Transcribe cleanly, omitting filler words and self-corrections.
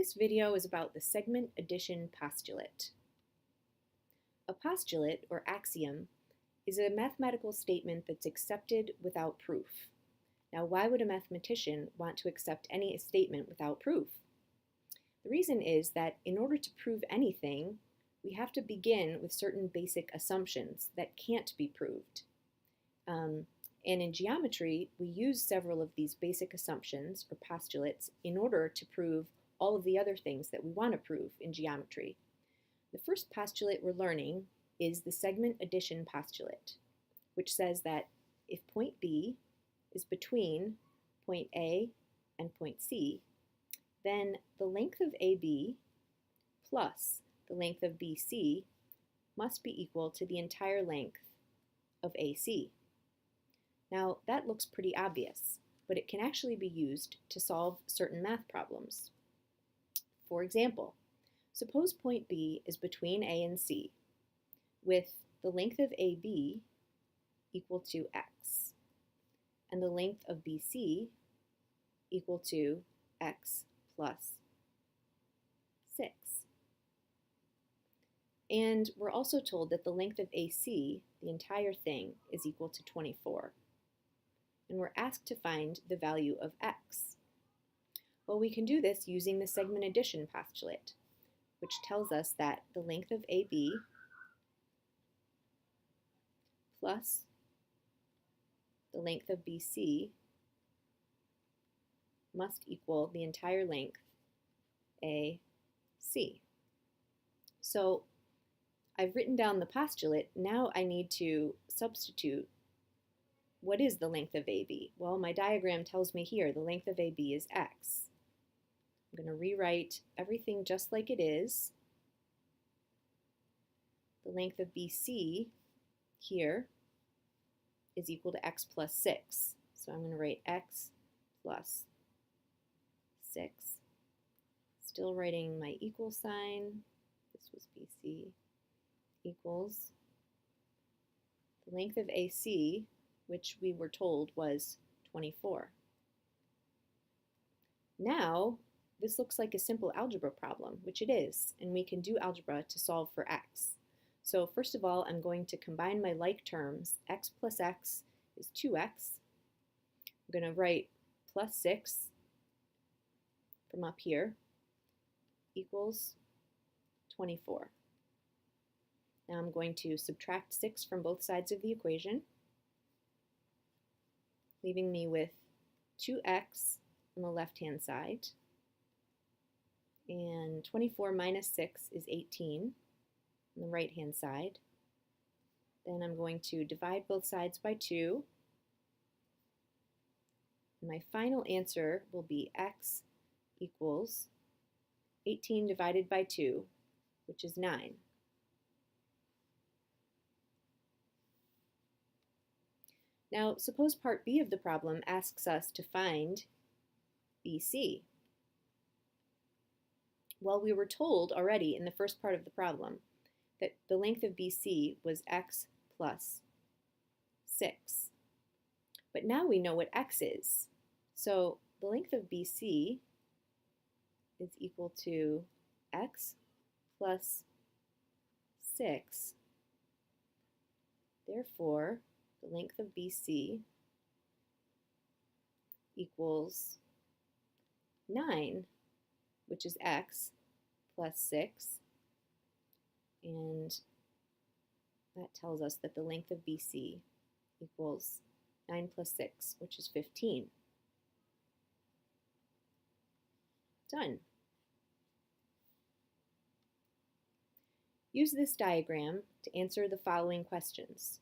This video is about the segment addition postulate. A postulate, or axiom, is a mathematical statement that's accepted without proof. Now, why would a mathematician want to accept any statement without proof? The reason is that in order to prove anything, we have to begin with certain basic assumptions that can't be proved. And in geometry, we use several of these basic assumptions, or postulates, in order to prove all of the other things that we want to prove in geometry. The first postulate we're learning is the segment addition postulate, which says that if point B is between point A and point C, then the length of AB plus the length of BC must be equal to the entire length of AC. Now, that looks pretty obvious, but it can actually be used to solve certain math problems. For example, suppose point B is between A and C, with the length of AB equal to x, and the length of BC equal to x plus 6. And we're also told that the length of AC, the entire thing, is equal to 24. And we're asked to find the value of x. Well, we can do this using the segment addition postulate, which tells us that the length of AB plus the length of BC must equal the entire length AC. So I've written down the postulate. Now I need to substitute what is the length of AB. Well, my diagram tells me here the length of AB is x. I'm going to rewrite everything just like it is. The length of BC here is equal to x plus 6. So I'm going to write x plus 6. Still writing my equal sign. This was BC equals the length of AC, which we were told was 24. Now, this looks like a simple algebra problem, which it is, and we can do algebra to solve for x. So first of all, I'm going to combine my like terms. X plus x is 2x. I'm going to write plus 6 from up here equals 24. Now I'm going to subtract 6 from both sides of the equation, leaving me with 2x on the left-hand side. And 24 minus 6 is 18 on the right-hand side. Then I'm going to divide both sides by 2. And my final answer will be x equals 18 divided by 2, which is 9. Now, suppose part B of the problem asks us to find BC. Well, we were told already in the first part of the problem that the length of BC was x plus 6. But now we know what x is. So the length of BC is equal to x plus 6. Therefore, the length of BC equals 9, which is x plus 6, and that tells us that the length of BC equals 9 plus 6, which is 15. Done. Use this diagram to answer the following questions.